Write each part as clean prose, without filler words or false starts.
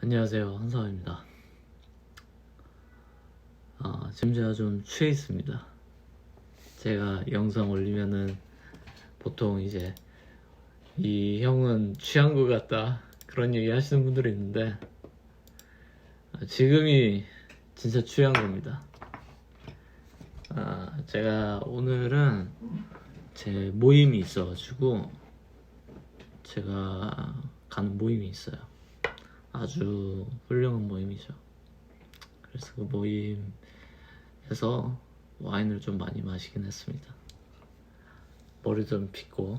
안녕하세요, 한사원입니다. 지금 제가 좀 취해 있습니다. 제가 영상 올리면은 보통 이제 이 형은 취한 것 같다 그런 얘기 하시는 분들이 있는데 지금이 진짜 취한 겁니다. 제가 오늘은 제 모임이 있어가지고 제가 가는 모임이 있어요. 아주 훌륭한 모임이죠. 그래서 그 모임에서 와인을 좀 많이 마시긴 했습니다. 머리 좀 빗고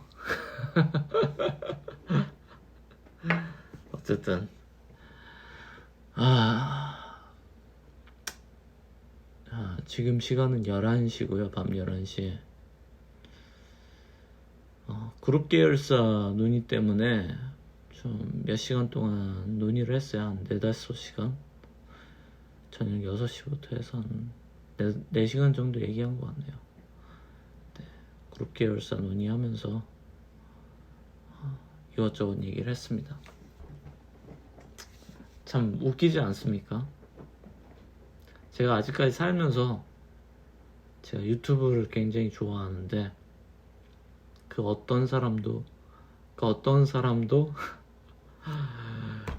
어쨌든 지금 시간은 11시고요. 밤 11시. 그룹 계열사 논의 때문에 좀 몇 시간 동안 논의를 했어요. 한 4-5시간. 저녁 6시부터 해서 한 4시간 정도 얘기한 것 같네요. 네, 그룹 계열사 논의하면서 이것저것 얘기를 했습니다. 참 웃기지 않습니까? 제가 아직까지 살면서 제가 유튜브를 굉장히 좋아하는데 그 어떤 사람도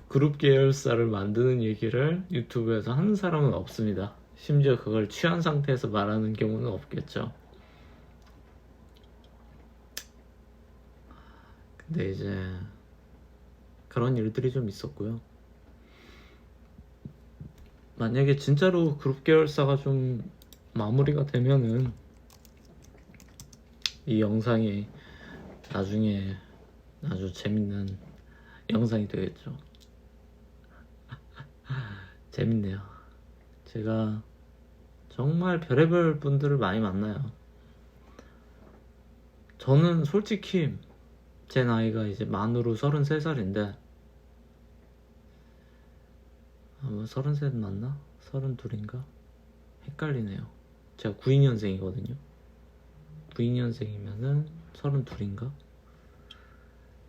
그룹 계열사를 만드는 얘기를 유튜브에서 하는 사람은 없습니다. 심지어 그걸 취한 상태에서 말하는 경우는 없겠죠. 근데 이제 그런 일들이 좀 있었고요. 만약에 진짜로 그룹 계열사가 좀 마무리가 되면은 이 영상이 나중에 아주 재밌는 영상이 되겠죠. 재밌네요. 제가 정말 별의별 분들을 많이 만나요. 저는 솔직히 제 나이가 이제 만으로 33살인데 33 맞나? 32인가? 헷갈리네요. 제가 92년생이거든요 92년생이면은 32인가?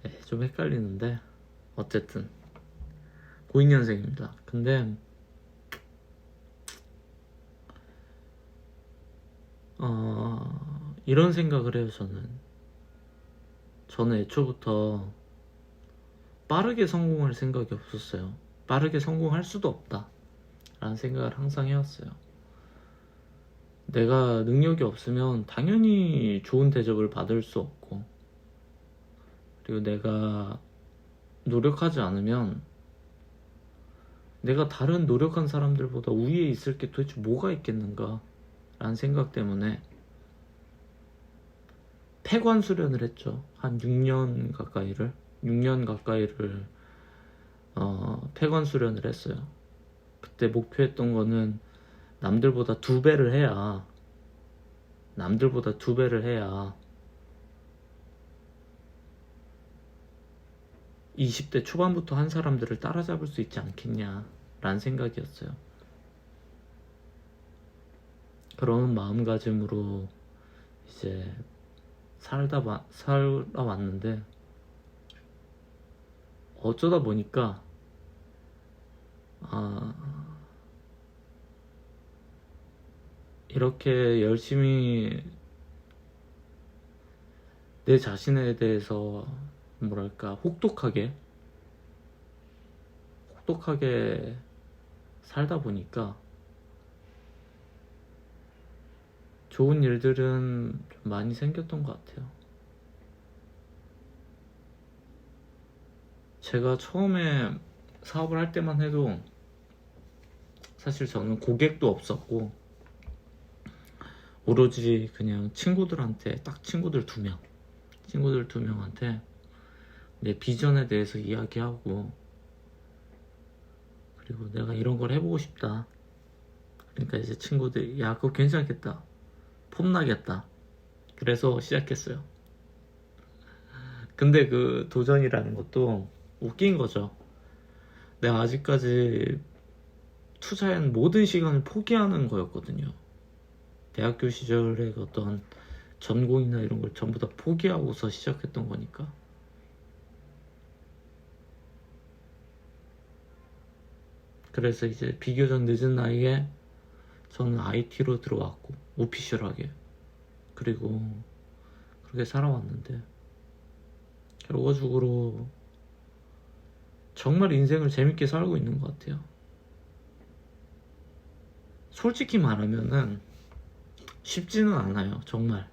네, 좀 헷갈리는데 어쨌든 92년생입니다. 근데 이런 생각을 해요. 저는 애초부터 빠르게 성공할 생각이 없었어요. 빠르게 성공할 수도 없다 라는 생각을 항상 해왔어요. 내가 능력이 없으면 당연히 좋은 대접을 받을 수 없고, 그리고 내가 노력하지 않으면 내가 다른 노력한 사람들보다 우위에 있을 게 도대체 뭐가 있겠는가 라는 생각 때문에 폐관 수련을 했죠. 한 6년 가까이를 폐관 수련을 했어요. 그때 목표했던 거는 남들보다 2배를 해야 20대 초반부터 한 사람들을 따라잡을 수 있지 않겠냐 라는 생각이었어요. 그런 마음가짐으로 이제 살아왔는데 어쩌다 보니까 이렇게 열심히 내 자신에 대해서 혹독하게 살다 보니까 좋은 일들은 좀 많이 생겼던 것 같아요. 제가 처음에 사업을 할 때만 해도 사실 저는 고객도 없었고 오로지 그냥 친구들한테 딱 친구들 2명한테 내 비전에 대해서 이야기하고, 그리고 내가 이런 걸 해보고 싶다. 그러니까 이제 친구들이 야 그거 괜찮겠다, 폼나겠다. 그래서 시작했어요. 근데 그 도전이라는 것도 웃긴 거죠. 내가 아직까지 투자한 모든 시간을 포기하는 거였거든요. 대학교 시절에 어떤 전공이나 이런 걸 전부 다 포기하고서 시작했던 거니까. 그래서 이제 비교적 늦은 나이에 저는 IT로 들어왔고 오피셜하게, 그리고 그렇게 살아왔는데 결과적으로 정말 인생을 재밌게 살고 있는 것 같아요. 솔직히 말하면은 쉽지는 않아요. 정말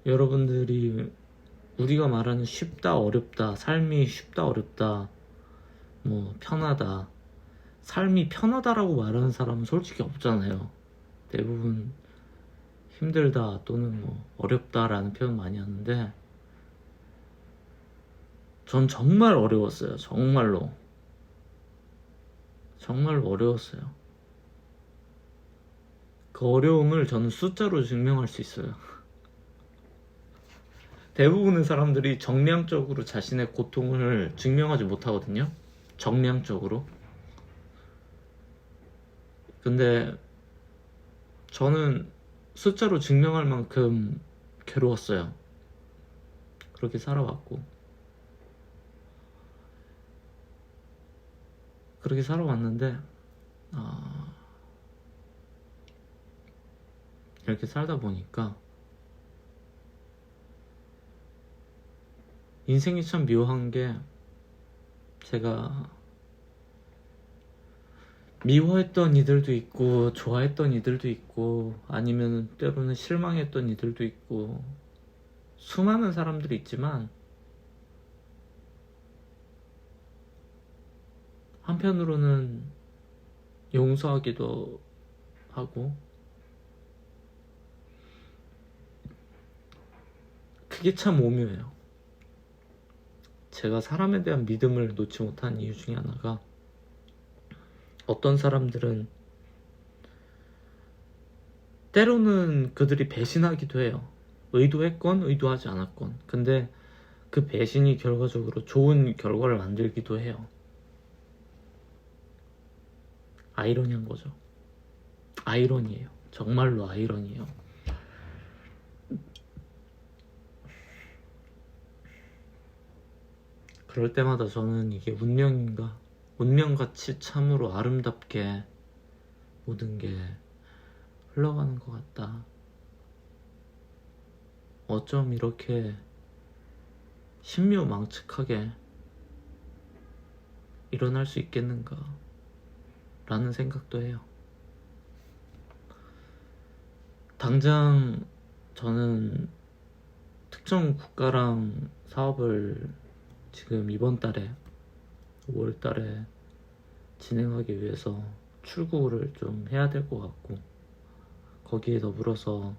여러분들이 우리가 말하는 쉽다 어렵다, 삶이 쉽다 어렵다, 뭐 편하다, 삶이 편하다라고 말하는 사람은 솔직히 없잖아요. 대부분 힘들다 또는 뭐 어렵다라는 표현 많이 하는데 전 정말 어려웠어요. 정말로 어려웠어요. 그 어려움을 저는 숫자로 증명할 수 있어요. 대부분의 사람들이 정량적으로 자신의 고통을 증명하지 못하거든요. 정량적으로. 근데 저는 숫자로 증명할 만큼 괴로웠어요. 그렇게 살아왔고, 그렇게 살아왔는데 이렇게 살다 보니까 인생이 참 묘한 게, 제가 미워했던 이들도 있고 좋아했던 이들도 있고 아니면 때로는 실망했던 이들도 있고 수많은 사람들이 있지만, 한편으로는 용서하기도 하고, 그게 참 오묘해요. 제가 사람에 대한 믿음을 놓지 못한 이유 중에 하나가, 어떤 사람들은 때로는 그들이 배신하기도 해요. 의도했건 의도하지 않았건. 근데 그 배신이 결과적으로 좋은 결과를 만들기도 해요. 아이러니한 거죠. 아이러니예요. 정말로 아이러니예요. 그럴 때마다 저는 이게 운명인가? 운명같이 참으로 아름답게 모든 게 흘러가는 것 같다. 어쩜 이렇게 신묘망측하게 일어날 수 있겠는가 라는 생각도 해요. 당장 저는 특정 국가랑 사업을 지금 이번 달에 5월 달에 진행하기 위해서 출구를 좀 해야 될 것 같고, 거기에 더불어서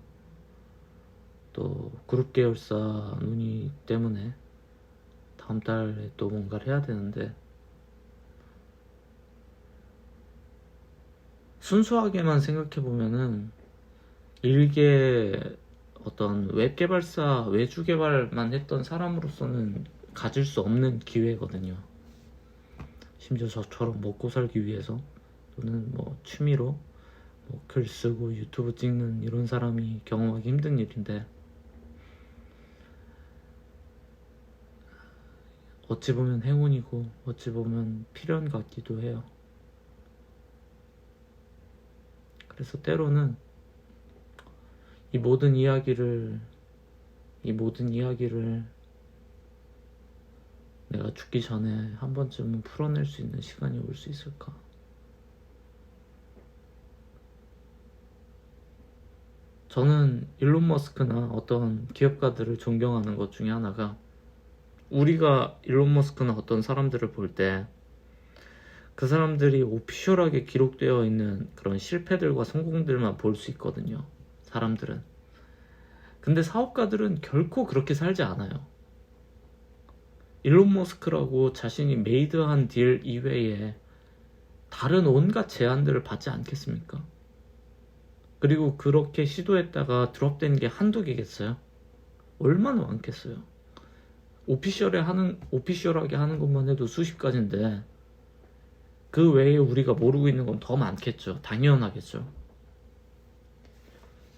또 그룹 계열사 논의 때문에 다음 달에 또 뭔가를 해야 되는데, 순수하게만 생각해보면은 일개 어떤 웹 개발사 외주 개발만 했던 사람으로서는 가질 수 없는 기회거든요. 심지어 저처럼 먹고 살기 위해서 또는 뭐 취미로 뭐 글 쓰고 유튜브 찍는 이런 사람이 경험하기 힘든 일인데, 어찌 보면 행운이고 어찌 보면 필연 같기도 해요. 그래서 때로는 이 모든 이야기를 내가 죽기 전에 한 번쯤은 풀어낼 수 있는 시간이 올 수 있을까? 저는 일론 머스크나 어떤 기업가들을 존경하는 것 중에 하나가, 우리가 일론 머스크나 어떤 사람들을 볼 때 그 사람들이 오피셜하게 기록되어 있는 그런 실패들과 성공들만 볼 수 있거든요. 사람들은. 근데 사업가들은 결코 그렇게 살지 않아요. 일론 머스크라고 자신이 메이드한 딜 이외에 다른 온갖 제안들을 받지 않겠습니까? 그리고 그렇게 시도했다가 드롭된 게 한두 개겠어요? 얼마나 많겠어요? 오피셜하게 하는 것만 해도 수십 가지인데, 그 외에 우리가 모르고 있는 건 더 많겠죠. 당연하겠죠.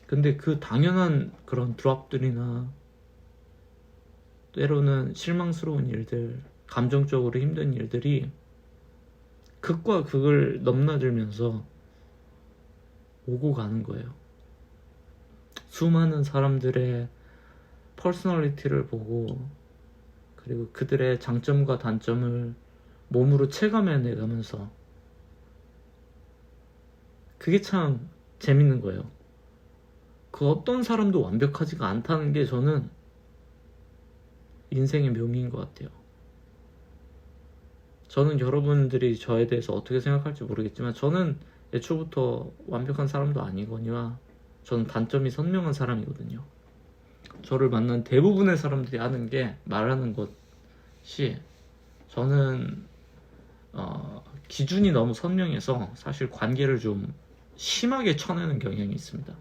근데 그 당연한 그런 드롭들이나 때로는 실망스러운 일들, 감정적으로 힘든 일들이 극과 극을 넘나들면서 오고 가는 거예요. 수많은 사람들의 퍼스널리티를 보고, 그리고 그들의 장점과 단점을 몸으로 체감해내가면서, 그게 참 재밌는 거예요. 그 어떤 사람도 완벽하지가 않다는 게 저는 인생의 묘미인 것 같아요. 저는 여러분들이 저에 대해서 어떻게 생각할지 모르겠지만, 저는 애초부터 완벽한 사람도 아니거니와 저는 단점이 선명한 사람이거든요. 저를 만난 대부분의 사람들이 말하는 것이, 저는 기준이 너무 선명해서 사실 관계를 좀 심하게 쳐내는 경향이 있습니다.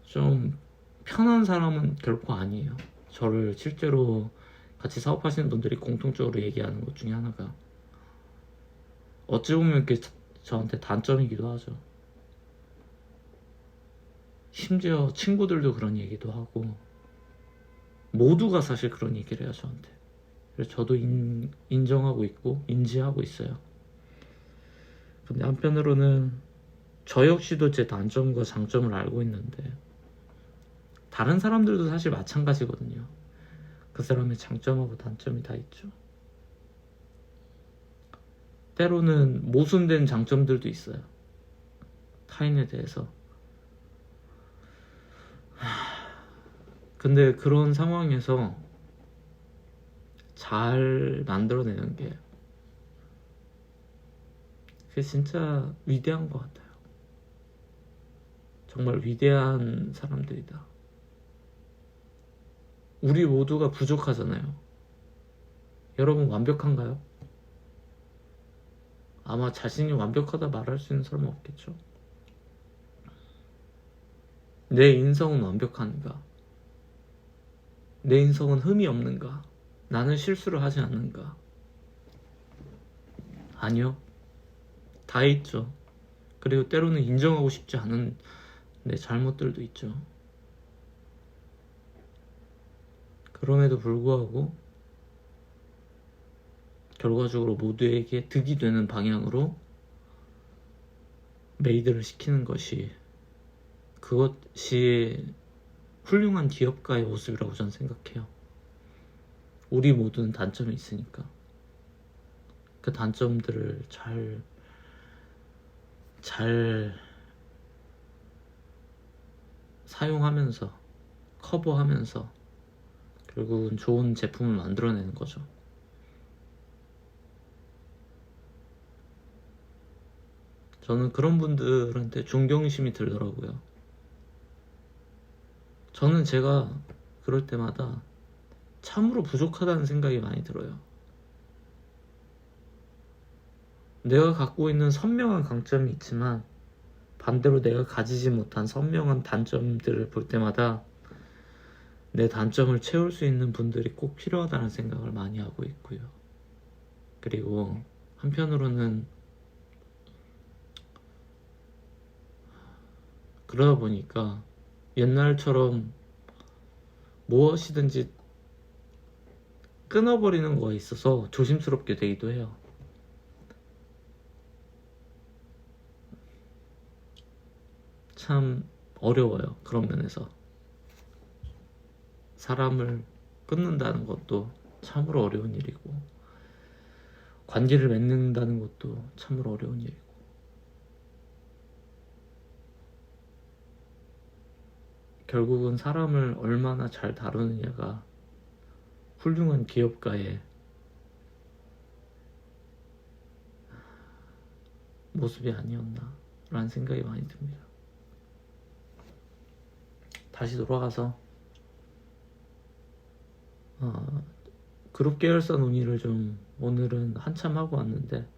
좀 편한 사람은 결코 아니에요. 저를 실제로 같이 사업하시는 분들이 공통적으로 얘기하는 것 중에 하나가, 어찌 보면 그게 저한테 단점이기도 하죠. 심지어 친구들도 그런 얘기도 하고, 모두가 사실 그런 얘기를 해요, 저한테. 그래서 저도 인정하고 있고 인지하고 있어요. 근데 한편으로는 저 역시도 제 단점과 장점을 알고 있는데, 다른 사람들도 사실 마찬가지거든요. 그 사람의 장점하고 단점이 다 있죠. 때로는 모순된 장점들도 있어요, 타인에 대해서. 근데 그런 상황에서 잘 만들어내는 게, 그게 진짜 위대한 것 같아요. 정말 위대한 사람들이다. 우리 모두가 부족하잖아요. 여러분 완벽한가요? 아마 자신이 완벽하다 말할 수 있는 사람은 없겠죠. 내 인성은 완벽한가? 내 인성은 흠이 없는가? 나는 실수를 하지 않는가? 아니요. 다 있죠. 그리고 때로는 인정하고 싶지 않은 내 잘못들도 있죠. 그럼에도 불구하고 결과적으로 모두에게 득이 되는 방향으로 메이드를 시키는 것이, 그것이 훌륭한 기업가의 모습이라고 저는 생각해요. 우리 모두는 단점이 있으니까 그 단점들을 잘 사용하면서, 커버하면서 결국은 좋은 제품을 만들어내는 거죠. 저는 그런 분들한테 존경심이 들더라고요. 저는 제가 그럴 때마다 참으로 부족하다는 생각이 많이 들어요. 내가 갖고 있는 선명한 강점이 있지만, 반대로 내가 가지지 못한 선명한 단점들을 볼 때마다 내 단점을 채울 수 있는 분들이 꼭 필요하다는 생각을 많이 하고 있고요. 그리고 한편으로는 그러다 보니까 옛날처럼 무엇이든지 끊어버리는 거에 있어서 조심스럽게 되기도 해요. 참 어려워요, 그런 면에서. 사람을 끊는다는 것도 참으로 어려운 일이고, 관계를 맺는다는 것도 참으로 어려운 일이고, 결국은 사람을 얼마나 잘 다루느냐가 훌륭한 기업가의 모습이 아니었나 라는 생각이 많이 듭니다. 다시 돌아가서 그룹 계열사 논의를 좀 오늘은 한참 하고 왔는데,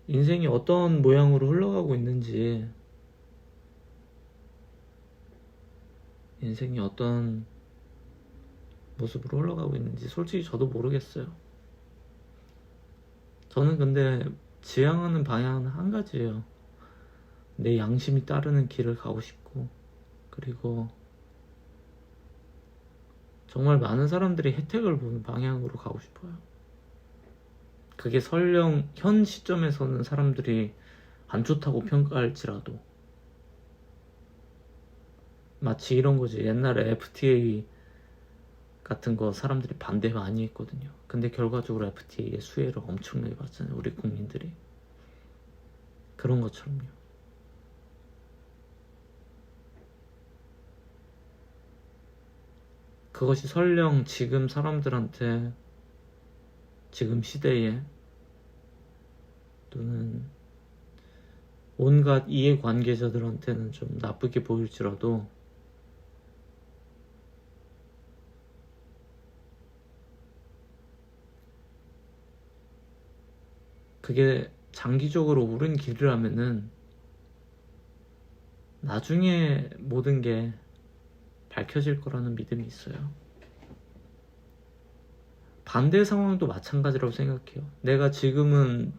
인생이 어떤 모양으로 흘러가고 있는지, 인생이 어떤 모습으로 흘러가고 있는지 솔직히 저도 모르겠어요. 저는 근데 지향하는 방향은 한 가지예요. 내 양심이 따르는 길을 가고 싶고, 그리고 정말 많은 사람들이 혜택을 보는 방향으로 가고 싶어요. 그게 설령 현 시점에서는 사람들이 안 좋다고 평가할지라도, 마치 이런 거지. 옛날에 FTA 같은 거 사람들이 반대 많이 했거든요. 근데 결과적으로 FTA의 수혜를 엄청나게 봤잖아요, 우리 국민들이. 그런 것처럼요. 그것이 설령 지금 사람들한테, 지금 시대에, 또는 온갖 이해관계자들한테는 좀 나쁘게 보일지라도, 그게 장기적으로 옳은 길이라면은 나중에 모든 게 밝혀질 거라는 믿음이 있어요. 반대 상황도 마찬가지라고 생각해요. 내가 지금은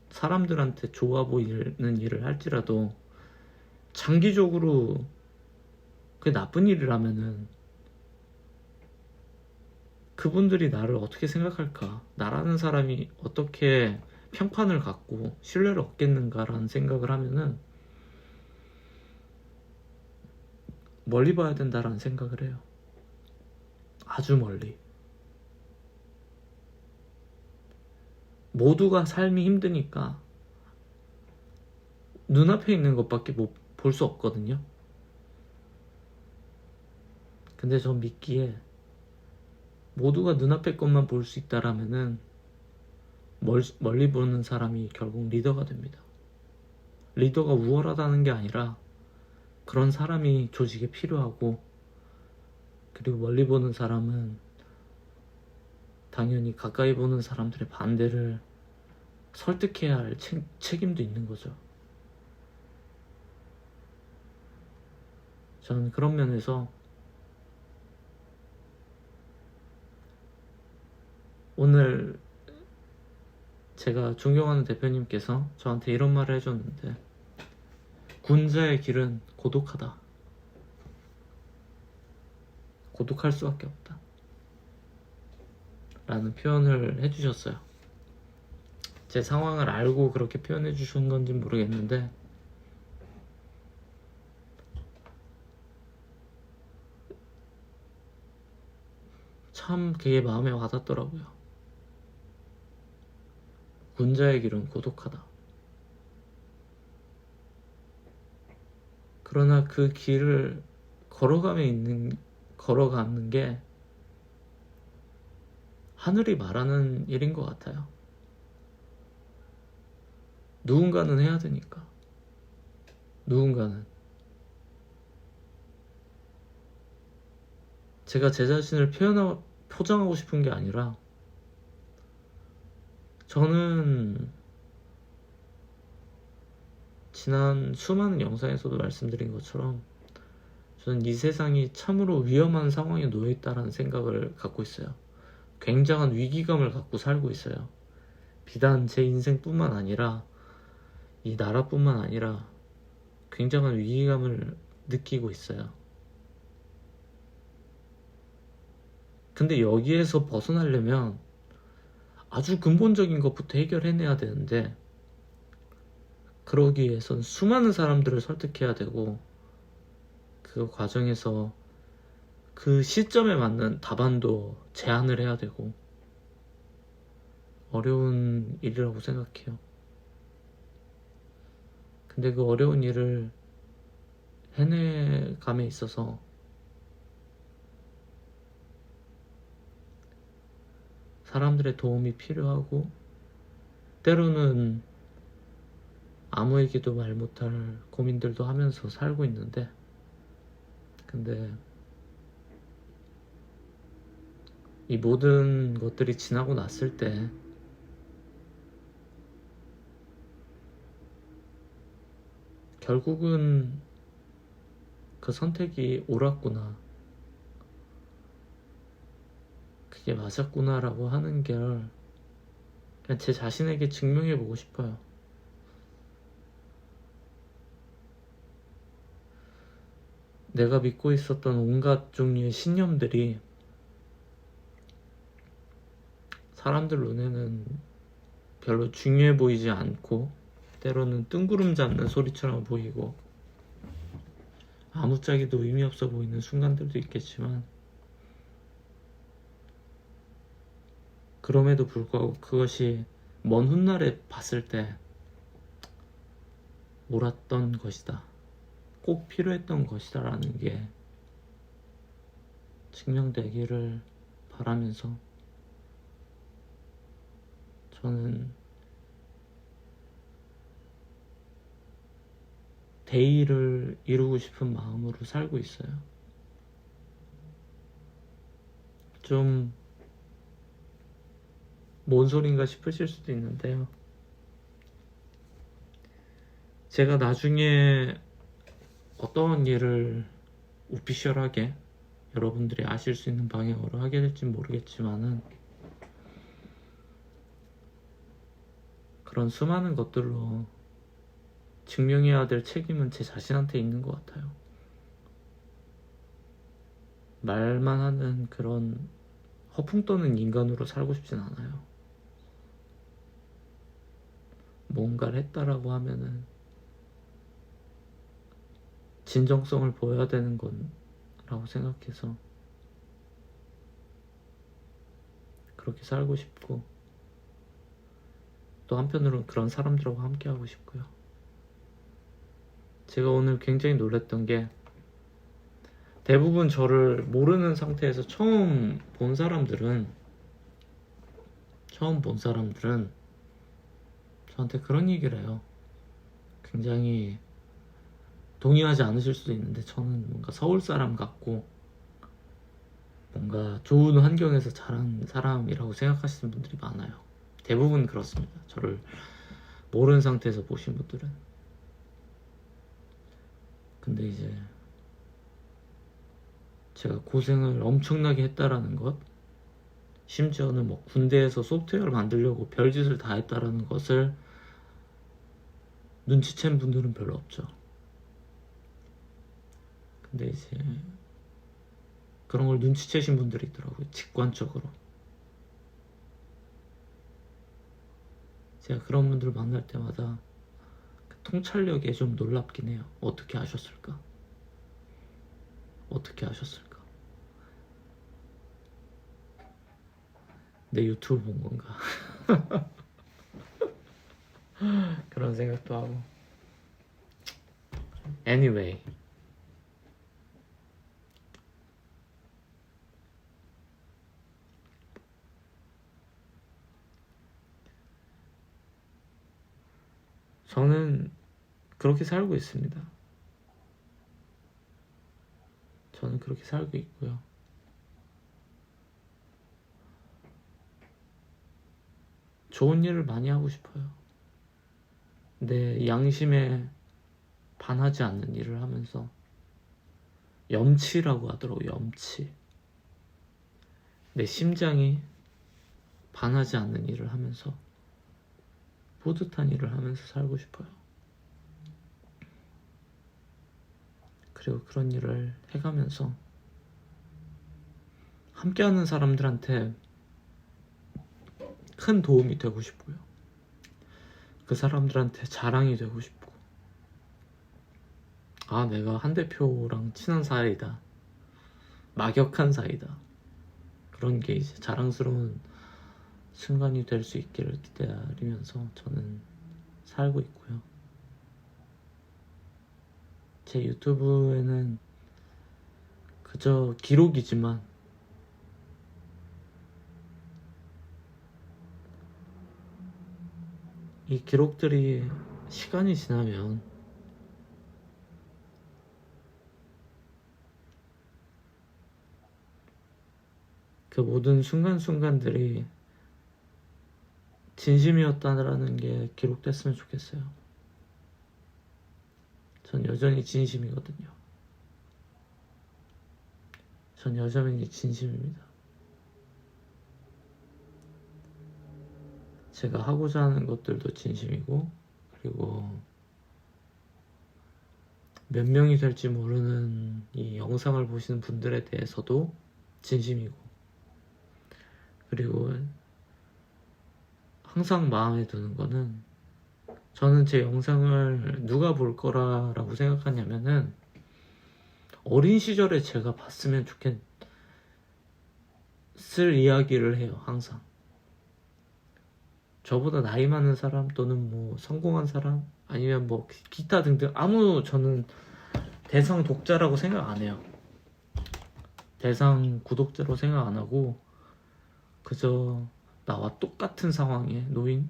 사람들한테 좋아 보이는 일을 할지라도 장기적으로 그게 나쁜 일이라면은 그분들이 나를 어떻게 생각할까? 나라는 사람이 어떻게 평판을 갖고 신뢰를 얻겠는가라는 생각을 하면은 멀리 봐야 된다라는 생각을 해요. 아주 멀리. 모두가 삶이 힘드니까 눈앞에 있는 것밖에 볼 수 없거든요. 근데 저 믿기에 모두가 눈앞의 것만 볼 수 있다라면은 멀리 보는 사람이 결국 리더가 됩니다. 리더가 우월하다는 게 아니라 그런 사람이 조직에 필요하고, 그리고 멀리 보는 사람은 당연히 가까이 보는 사람들의 반대를 설득해야 할 책임도 있는 거죠. 저는 그런 면에서 오늘 제가 존경하는 대표님께서 저한테 이런 말을 해줬는데, 군자의 길은 고독하다. 고독할 수밖에 없다. 라는 표현을 해주셨어요. 제 상황을 알고 그렇게 표현해 주신 건지 모르겠는데, 참 그게 마음에 와닿더라고요. 군자의 길은 고독하다. 그러나 그 길을 걸어가는 게 하늘이 말하는 일인 것 같아요. 누군가는 해야 되니까. 누군가는. 제가 제 자신을 포장하고 싶은 게 아니라, 저는 지난 수많은 영상에서도 말씀드린 것처럼 저는 이 세상이 참으로 위험한 상황에 놓여있다라는 생각을 갖고 있어요. 굉장한 위기감을 갖고 살고 있어요. 비단 제 인생뿐만 아니라 이 나라뿐만 아니라 굉장한 위기감을 느끼고 있어요. 근데 여기에서 벗어나려면 아주 근본적인 것부터 해결해내야 되는데, 그러기 위해선 수많은 사람들을 설득해야 되고, 그 과정에서 그 시점에 맞는 답안도 제안을 해야 되고, 어려운 일이라고 생각해요. 근데 그 어려운 일을 해내감에 있어서 사람들의 도움이 필요하고, 때로는 아무에게도 말 못할 고민들도 하면서 살고 있는데, 근데 이 모든 것들이 지나고 났을 때 결국은 그 선택이 옳았구나, 그게 맞았구나라고 하는 걸 그냥 제 자신에게 증명해보고 싶어요. 내가 믿고 있었던 온갖 종류의 신념들이 사람들 눈에는 별로 중요해 보이지 않고 때로는 뜬구름 잡는 소리처럼 보이고 아무짝에도 의미 없어 보이는 순간들도 있겠지만 그럼에도 불구하고 그것이 먼 훗날에 봤을 때 옳았던 것이다, 꼭 필요했던 것이다 라는 게 증명되기를 바라면서 저는 대의를 이루고 싶은 마음으로 살고 있어요. 좀 뭔 소린가 싶으실 수도 있는데요. 제가 나중에 어떤 일을 오피셜하게 여러분들이 아실 수 있는 방향으로 하게 될진 모르겠지만은 그런 수많은 것들로 증명해야 될 책임은 제 자신한테 있는 것 같아요. 말만 하는 그런 허풍 떠는 인간으로 살고 싶진 않아요. 뭔가를 했다라고 하면은 진정성을 보여야 되는 거라고 생각해서 그렇게 살고 싶고 또 한편으로는 그런 사람들하고 함께 하고 싶고요. 제가 오늘 굉장히 놀랐던 게 대부분 저를 모르는 상태에서 처음 본 사람들은 저한테 그런 얘기를 해요. 굉장히 동의하지 않으실 수도 있는데 저는 뭔가 서울 사람 같고 뭔가 좋은 환경에서 자란 사람이라고 생각하시는 분들이 많아요. 대부분 그렇습니다. 저를 모르는 상태에서 보신 분들은. 근데 이제 제가 고생을 엄청나게 했다라는 것, 심지어는 뭐 군대에서 소프트웨어를 만들려고 별짓을 다 했다라는 것을 눈치챈 분들은 별로 없죠. 근데 이제 그런 걸 눈치채신 분들이 있더라고요. 직관적으로. 제가 그런 분들을 만날 때마다 그 통찰력에 좀 놀랍긴 해요. 어떻게 아셨을까? 내 유튜브 본 건가? 그런 생각도 하고. Anyway, 저는 그렇게 살고 있습니다. 저는 그렇게 살고 있고요. 좋은 일을 많이 하고 싶어요. 내 양심에 반하지 않는 일을 하면서 염치라고 하더라고요. 염치. 내 심장이 반하지 않는 일을 하면서 뿌듯한 일을 하면서 살고 싶어요. 그리고 그런 일을 해가면서 함께하는 사람들한테 큰 도움이 되고 싶고요. 그 사람들한테 자랑이 되고 싶고, 아, 내가 한 대표랑 친한 사이다, 막역한 사이다, 그런 게 이제 자랑스러운 순간이 될 수 있기를 기다리면서 저는 살고 있고요. 제 유튜브에는 그저 기록이지만 이 기록들이 시간이 지나면 그 모든 순간순간들이 진심이었다라는 게 기록됐으면 좋겠어요. 전 여전히 진심이거든요. 전 여전히 진심입니다. 제가 하고자 하는 것들도 진심이고, 그리고 몇 명이 될지 모르는 이 영상을 보시는 분들에 대해서도 진심이고, 그리고 항상 마음에 드는 거는, 저는 제 영상을 누가 볼 거라고 생각하냐면은 어린 시절에 제가 봤으면 좋겠을 이야기를 해요. 항상 저보다 나이 많은 사람, 또는 뭐 성공한 사람, 아니면 뭐 기타 등등, 저는 대상 독자라고 생각 안 해요. 대상 구독자로 생각 안 하고, 그저 나와 똑같은 상황에 놓인,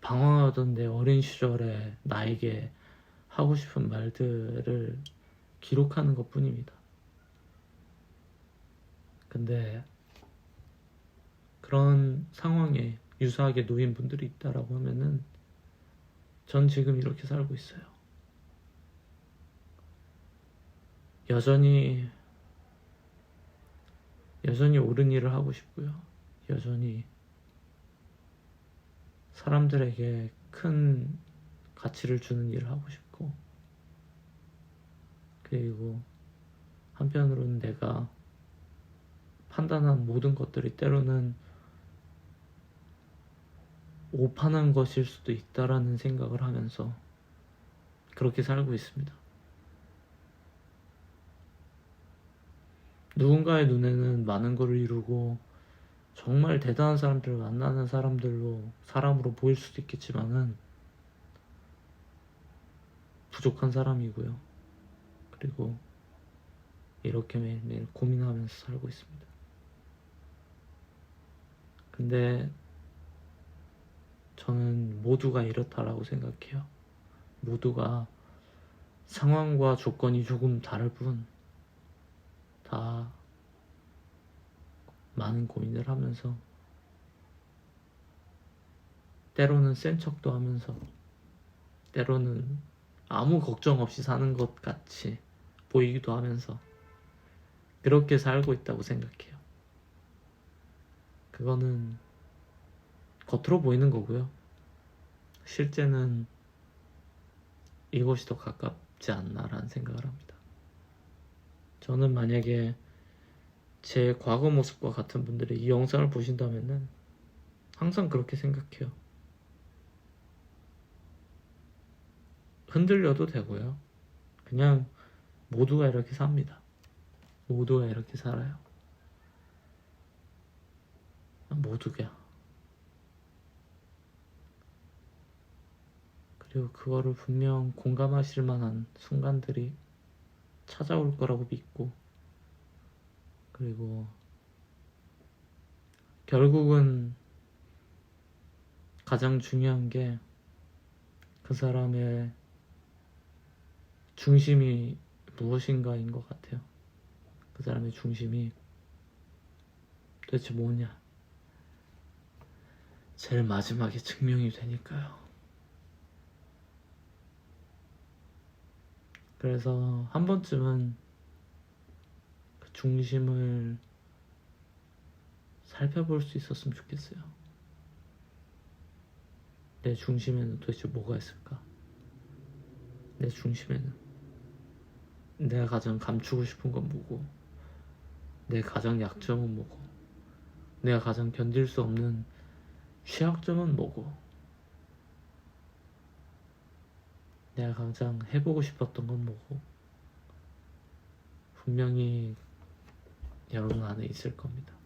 방황하던 내 어린 시절에 나에게 하고 싶은 말들을 기록하는 것 뿐입니다. 근데 그런 상황에 유사하게 놓인 분들이 있다라고 하면은 전 지금 이렇게 살고 있어요. 여전히 옳은 일을 하고 싶고요. 여전히 사람들에게 큰 가치를 주는 일을 하고 싶고, 그리고 한편으로는 내가 판단한 모든 것들이 때로는 오판한 것일 수도 있다라는 생각을 하면서 그렇게 살고 있습니다. 누군가의 눈에는 많은 것을 이루고 정말 대단한 사람들을 만나는 사람으로 보일 수도 있겠지만은 부족한 사람이고요. 그리고 이렇게 매일매일 고민하면서 살고 있습니다. 근데 저는 모두가 이렇다라고 생각해요. 모두가 상황과 조건이 조금 다를 뿐 다 많은 고민을 하면서, 때로는 센 척도 하면서, 때로는 아무 걱정 없이 사는 것 같이 보이기도 하면서 그렇게 살고 있다고 생각해요. 그거는 겉으로 보이는 거고요. 실제는 이것이 더 가깝지 않나라는 생각을 합니다. 저는 만약에 제 과거 모습과 같은 분들이 이 영상을 보신다면은 항상 그렇게 생각해요. 흔들려도 되고요. 그냥 모두가 이렇게 삽니다. 모두가 이렇게 살아요. 모두가. 그리고 그거를 분명 공감하실 만한 순간들이 찾아올 거라고 믿고, 그리고 결국은 가장 중요한 게 그 사람의 중심이 무엇인가인 것 같아요. 그 사람의 중심이 도대체 뭐냐, 제일 마지막에 증명이 되니까요. 그래서 한 번쯤은 그 중심을 살펴볼 수 있었으면 좋겠어요. 내 중심에는 도대체 뭐가 있을까? 내 중심에는 내가 가장 감추고 싶은 건 뭐고, 내 가장 약점은 뭐고, 내가 가장 견딜 수 없는 취약점은 뭐고, 내가 가장 해보고 싶었던 건 뭐고, 분명히 여러분 안에 있을 겁니다.